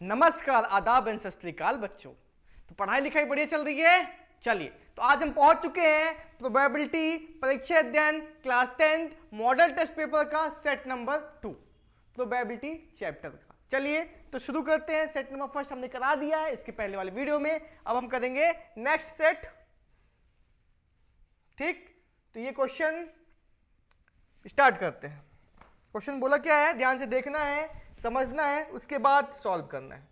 नमस्कार, आदाब एंड सत श्री अकाल बच्चों। तो पढ़ाई लिखाई बढ़िया चल रही है। चलिए, तो आज हम पहुंच चुके हैं प्रोबेबिलिटी परीक्षा अध्ययन क्लास 10 मॉडल टेस्ट पेपर का सेट नंबर 2 प्रोबेबिलिटी चैप्टर का। चलिए तो शुरू करते हैं। सेट नंबर फर्स्ट हमने करा दिया है इसके पहले वाले वीडियो में। अब हम करेंगे नेक्स्ट सेट। ठीक, तो ये क्वेश्चन स्टार्ट करते हैं। क्वेश्चन बोला क्या है, ध्यान से देखना है, समझना है, उसके बाद सॉल्व करना है।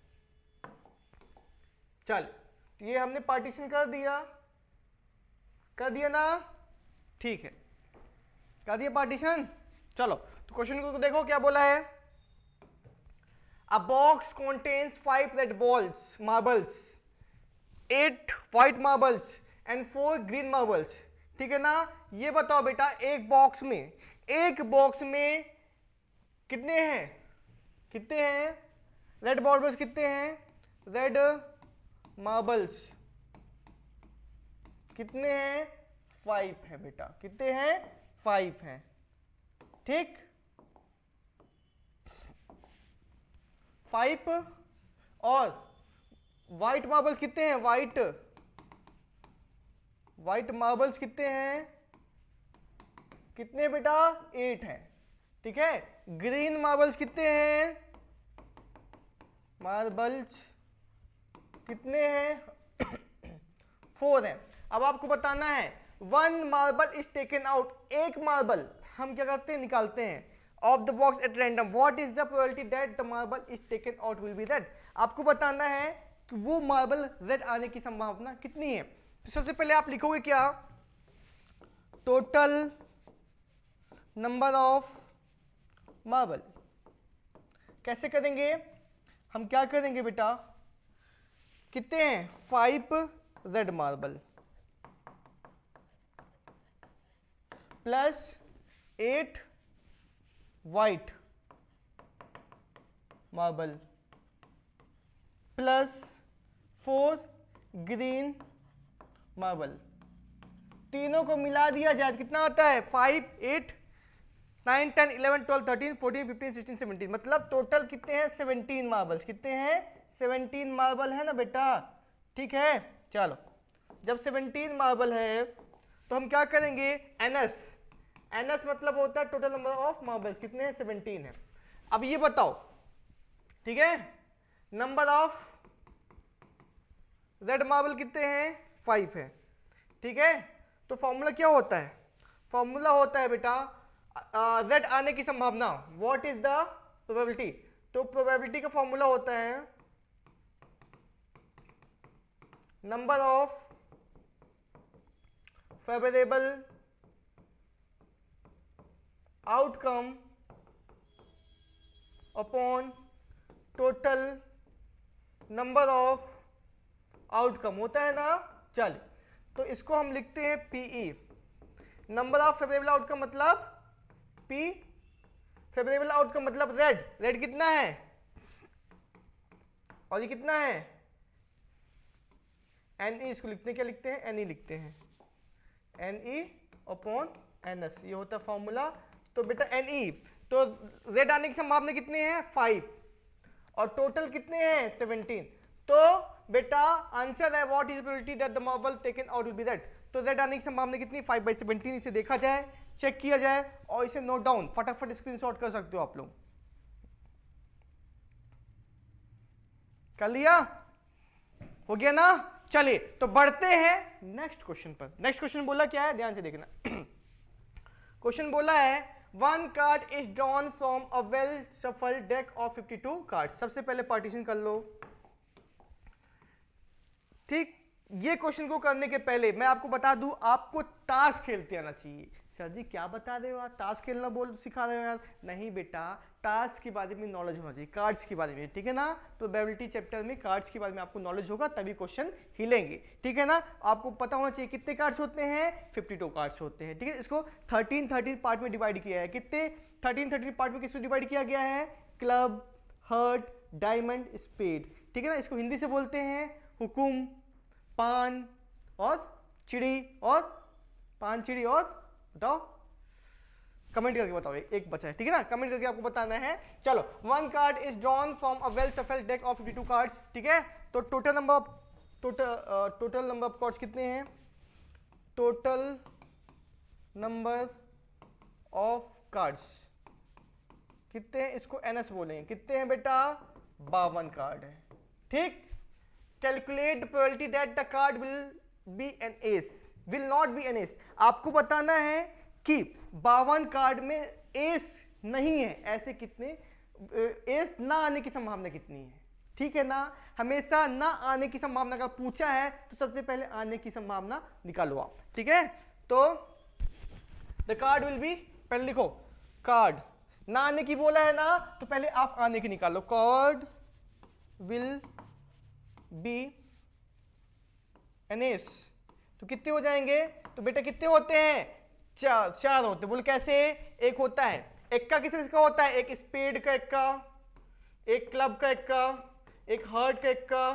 चल, तो ये हमने पार्टीशन कर दिया ना। ठीक है, कर दिया पार्टीशन। चलो तो क्वेश्चन को देखो क्या बोला है। अ box contains 5 red balls marbles, 8 white marbles and 4 green marbles. ठीक है ना। ये बताओ बेटा, एक बॉक्स में कितने हैं रेड मार्बल्स, कितने हैं रेड मार्बल्स, कितने हैं 5 है बेटा, कितने हैं 5 हैं। ठीक, 5। और व्हाइट मार्बल्स कितने हैं, व्हाइट मार्बल्स कितने हैं, कितने बेटा 8 हैं। ठीक है, ग्रीन मार्बल्स कितने हैं, मार्बल्स कितने हैं 4 हैं। अब आपको बताना है 1 मार्बल इज टेकन आउट, एक मार्बल हम क्या करते हैं, निकालते हैं of the box at random. What is the probability that the marble is taken out will be red. आपको बताना है कि वो मार्बल रेड आने की संभावना कितनी है। तो सबसे पहले आप लिखोगे क्या, टोटल नंबर ऑफ मार्बल। कैसे करेंगे, हम क्या करेंगे बेटा, कितने हैं 5 red marble plus 8 white marble plus 4 green marble. तीनों को मिला दिया जाए कितना आता है 5, 8, 9, 10, 11, 12, 13, 14, 15, 16, 17। मतलब टोटल कितने हैं 17 मार्बल्स। कितने हैं 17 मार्बल है ना बेटा। ठीक है, चलो जब 17 मार्बल है तो हम क्या करेंगे, एनएस मतलब होता है टोटल नंबर ऑफ मार्बल्स। कितने हैं 17 है। अब ये बताओ, ठीक है, नंबर ऑफ रेड मार्बल कितने हैं 5 है। ठीक है, तो फॉर्मूला क्या होता है, फॉर्मूला होता है बेटा रेड आने की संभावना। What is the probability. तो प्रोबेबिलिटी का फॉर्मूला होता है number of favourable outcome upon total number of outcome होता है ना। चल, तो इसको हम लिखते हैं P E. Number of favourable outcome मतलब पी, फेवरेबल आउटकम मतलब रेड कितना है और ये कितना है एन ई। इसको लिखते हैं, क्या लिखते हैं, एन ई लिखते हैं, N E upon N S, ये होता है फॉर्मूला। तो बेटा एन ई, तो रेड आने की संभावना कितनी है 5 और टोटल कितने हैं 17। तो बेटा आंसर है what is probability that the marble taken out will be red. तो रेड आने की संभावना कितनी 5/17। इसे देखा जाए, चेक किया जाए और इसे नोट डाउन फटाफट स्क्रीनशॉट कर सकते हो आप लोग। कर लिया, हो गया ना। चलिए तो बढ़ते हैं नेक्स्ट क्वेश्चन पर। नेक्स्ट क्वेश्चन बोला क्या है, ध्यान से देखना। क्वेश्चन बोला है 1 card is drawn from a well shuffled deck of 52 card. सबसे पहले पार्टीशन कर लो। ठीक, ये क्वेश्चन को करने के पहले मैं आपको बता दूं, आपको ताश खेलते आना चाहिए। सर जी क्या बता रहे हो आप, ताश खेलना बोल सिखा रहे हो यार। नहीं बेटा, ताश के बारे में नॉलेज होना चाहिए, कार्ड्स के बारे में। ठीक है ना, तो प्रोबेबिलिटी चैप्टर में कार्ड्स के बारे में आपको नॉलेज होगा तभी क्वेश्चन हिलेंगे। ठीक है ना, आपको पता होना चाहिए कितने कार्ड्स होते हैं 52 कार्ड्स होते हैं। ठीक है, इसको 13 पार्ट में डिवाइड किया है। कितने 13 पार्ट में किसको डिवाइड किया गया है, क्लब, हर्ट, डायमंड, स्पेड। ठीक है ना, इसको हिंदी से बोलते हैं हुकुम, पान और चिड़ी, और पान चिड़ी और बताओ कमेंट करके बताओ, एक बचा है, ठीक है ना, कमेंट करके आपको बताना है। चलो, one card is drawn from a well shuffled deck of 52 cards, ठीक है। तो टोटल नंबर ऑफ कार्ड्स कितने हैं? टोटल नंबर ऑफ कार्ड्स कितने हैं? इसको एनएस बोलेंगे। कितने हैं बेटा? 52 कार्ड है, ठीक। Calculate probability that the card will be N S, will not be N S. आपको बताना है कि 52 कार्ड में एस नहीं है, ऐसे कितने एस ना आने की संभावना कितनी है, ठीक है ना। हमेशा ना आने की संभावना का पूछा है तो सबसे पहले आने की संभावना निकालो आप, ठीक है। तो द कार्ड विल बी, पहले लिखो कार्ड, ना आने की बोला है ना, तो पहले आप आने की निकालो। Card will be N S, तो कितने हो जाएंगे? तो बेटा कितने होते हैं? चार होते हैं। बोल कैसे? एक होता है एक्का, किसका होता है? एक स्पेड का एक्का, एक क्लब का एक्का, एक हार्ट का एक्का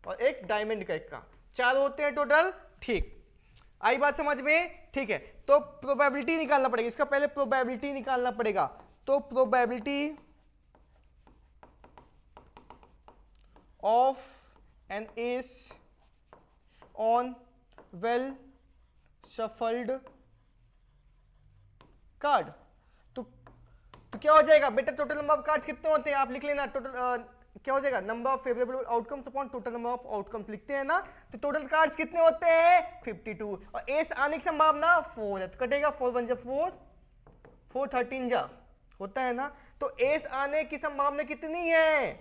और एक डायमंड का एक्का। 4 होते हैं टोटल, ठीक। आई बात समझ में? ठीक है। तो प्रोबेबिलिटी निकालना पड़ेगा इसका, पहले प्रोबेबिलिटी निकालना पड़ेगा। तो probability of N S on well shuffled card, तो क्या हो जाएगा बेटा? टोटल नंबर ऑफ कार्ड्स कितने होते हैं आप लिख लेना। टोटल क्या हो जाएगा? Number of favourable outcomes upon total number of outcomes लिखते हैं ना। तो टोटल कार्ड्स कितने होते हैं? 52, और एस आने की संभावना 4 है, तो कटेगा 4 1 जा 4, 4 13 जा, होता है ना। तो एस आने की संभावना कितनी है?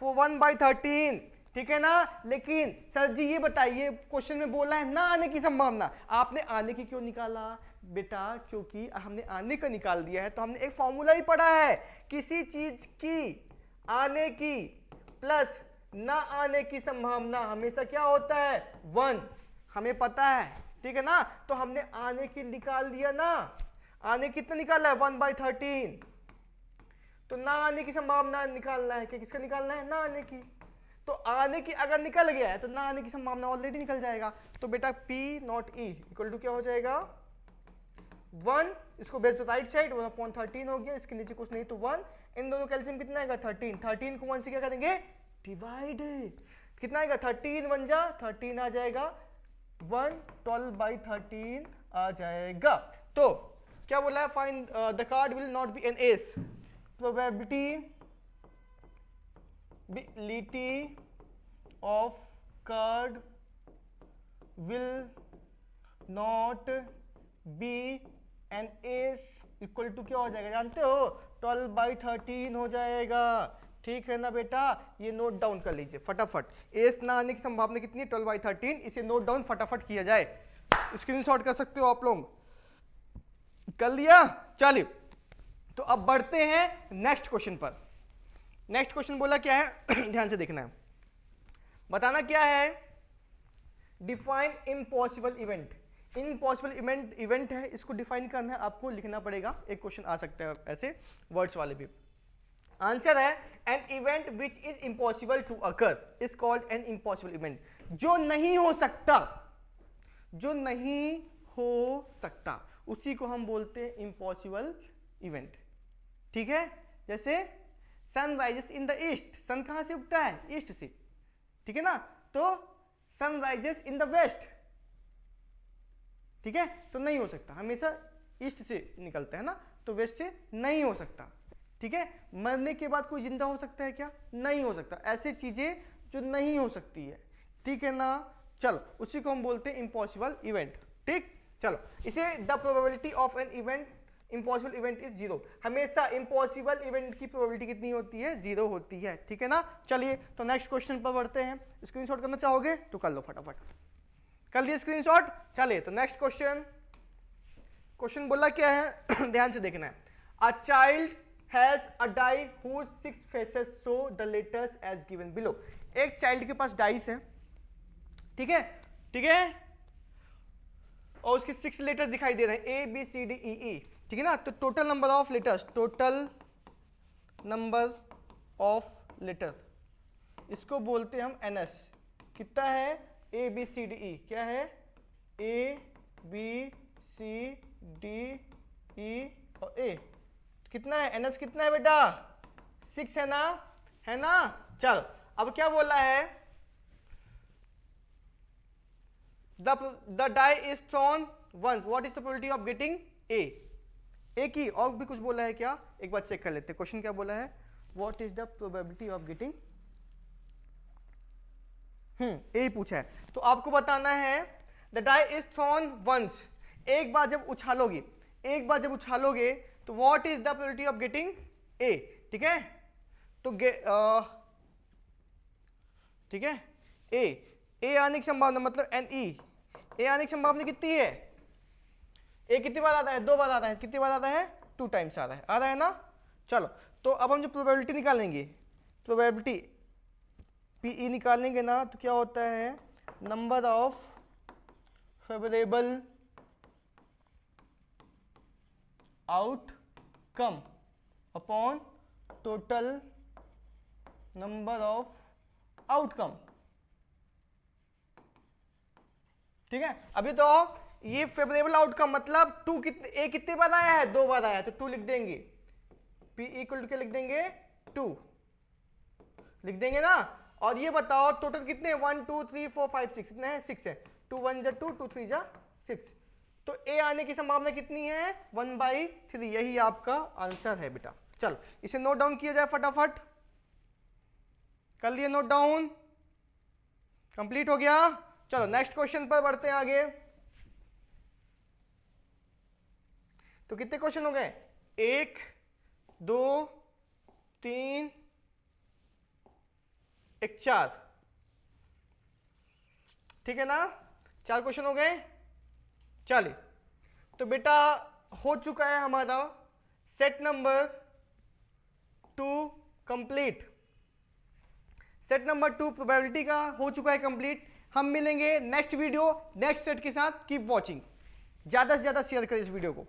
1/13, ठीक है ना। लेकिन सर जी ये बताइए, क्वेश्चन में बोला है ना आने की संभावना, आपने आने की क्यों निकाला बेटा? क्योंकि हमने आने का निकाल दिया है तो हमने एक फॉर्मूला ही पढ़ा है, किसी चीज की आने की प्लस ना आने की संभावना हमेशा क्या होता है? 1, हमें पता है, ठीक है ना। तो हमने आने की निकाल दिया ना, आने कितना निकाला है? 1/13। तो ना आने की संभावना निकालना है कि किसका निकालना है? ना आने की। तो आने की अगर निकल गया है तो ना आने की संभावना ऑलरेडी निकल जाएगा। तो बेटा P not E equal to क्या हो जाएगा? 1, इसको बेस टू राइट साइड 1/13 हो गया, इसके नीचे कुछ नहीं तो 1। इन दोनों कैल्सियम कितना आएगा? 13। 13 को 1 से क्या करेंगे? डिवाइड। कितना आएगा? 13 1 जा 13 आ जाएगा, 1/12 आ जाएगा। तो क्या बोला है? Find the card will not be N ace, probability of card will not be N ace equal to क्या हो जाएगा? जानते हो? 12/13 हो जाएगा, ठीक है ना बेटा। ये नोट डाउन कर लीजिए फटाफट। एस ना आने की संभावना कितनी है? 12/13। इसे नोट डाउन फटाफट किया जाए, स्क्रीनशॉट कर सकते हो आप लोग। कर लिया? चलिए, तो अब बढ़ते हैं नेक्स्ट क्वेश्चन पर। नेक्स्ट क्वेश्चन बोला क्या है? ध्यान से देखना है, बताना क्या है? Define impossible event. Impossible event है, इसको डिफाइन करना है, आपको लिखना पड़ेगा। एक क्वेश्चन आ सकता है ऐसे वर्ड्स वाले भी। आंसर है an event which is impossible to occur is called an impossible event. जो नहीं हो सकता, जो नहीं हो सकता, उसी को हम बोलते हैं इम्पॉसिबल इवेंट, ठीक है। जैसे sun rises in the east, sun कहां से उगता है? ईस्ट से, ठीक है ना। तो sun rises in the west, ठीक है, तो नहीं हो सकता, हमेशा ईस्ट से निकलता है ना, तो वेस्ट से नहीं हो सकता, ठीक है। मरने के बाद कोई जिंदा हो सकता है क्या? नहीं हो सकता। ऐसे चीजें जो नहीं हो सकती है, ठीक है ना। चलो, उसी को हम बोलते हैं इम्पॉसिबल इवेंट, ठीक। चलो, इसे the probability of an event impossible event is 0। हमेशा इम्पॉसिबल इवेंट की प्रोबेबिलिटी कितनी होती है? 0 होती है, ठीक है ना। चलिए, तो नेक्स्ट क्वेश्चन पर बढ़ते हैं। स्क्रीनशॉट करना चाहोगे तो कर लो फटाफट। कर लिए स्क्रीनशॉट? चलिए, तो नेक्स्ट क्वेश्चन बोला क्या है? ध्यान से देखना है। A child has a die whose 6 faces show the letters as given below। एक चाइल्ड के पास डाइस है, ठीक है, ठीक है, और उसके 6 लेटर्स दिखाई दे रहे हैं A B C D E E, ठीक है ना। तो total number of letters, total number of letters, इसको बोलते हैं हम NS। कितना है? A B C D E। क्या है? A B C D E और ए कितना है, एन एस कितना है बेटा 6 है ना, है ना। चलो अब क्या बोला है, the die is thrown once, what is the probability of getting a. एक ही और भी कुछ बोला है क्या, एक बार चेक कर लेते हैं। क्वेश्चन क्या बोला है, what is the probability of getting, a पूछा है। तो आपको बताना है the die is thrown once, एक बार जब उछालोगे, एक बार जब उछालोगे तो what is the probability of getting a. ठीक है, तो ठीक है, ए आने की संभावना मतलब एन ई, ए आने की संभावना कितनी है, ए कितनी बार आता है, 2 बार आता है, कितनी बार आता है 2 टाइम्स आ रहा है ना। चलो तो अब हम जो प्रोबेबिलिटी निकालेंगे, प्रोबेबिलिटी पीई निकालेंगे ना, तो क्या होता है number of favourable outcome upon total number of outcome. ठीक है, अभी तो ये फेवरेबल आउटकम मतलब 2 कितने, ए कितने बार आया है 2 बार आया है, तो 2 लिख देंगे, पी इक्वल टू क्या लिख देंगे 2 लिख देंगे ना। और ये बताओ टोटल कितने 1 2 3 4 5 6 कितने हैं 6 है, 2 1 जा 2 2 3 जा 6, तो ए आने की संभावना कितनी है 1/3, यही आपका आंसर है बेटा। चलो इसे नोट डाउन किया जाए फटाफट, कर लिए नोट डाउन, कंप्लीट हो गया। चलो नेक्स्ट क्वेश्चन पर बढ़ते हैं आगे। तो कितने क्वेश्चन हो गए, 1 2 3 1 4, ठीक है ना, 4 क्वेश्चन हो गए। चलिए तो बेटा हो चुका है हमारा set number 2 complete, set number 2 probability का हो चुका है कंप्लीट। हम मिलेंगे नेक्स्ट वीडियो नेक्स्ट सेट के साथ, कीप वॉचिंग, ज्यादा से ज्यादा शेयर करें इस वीडियो को।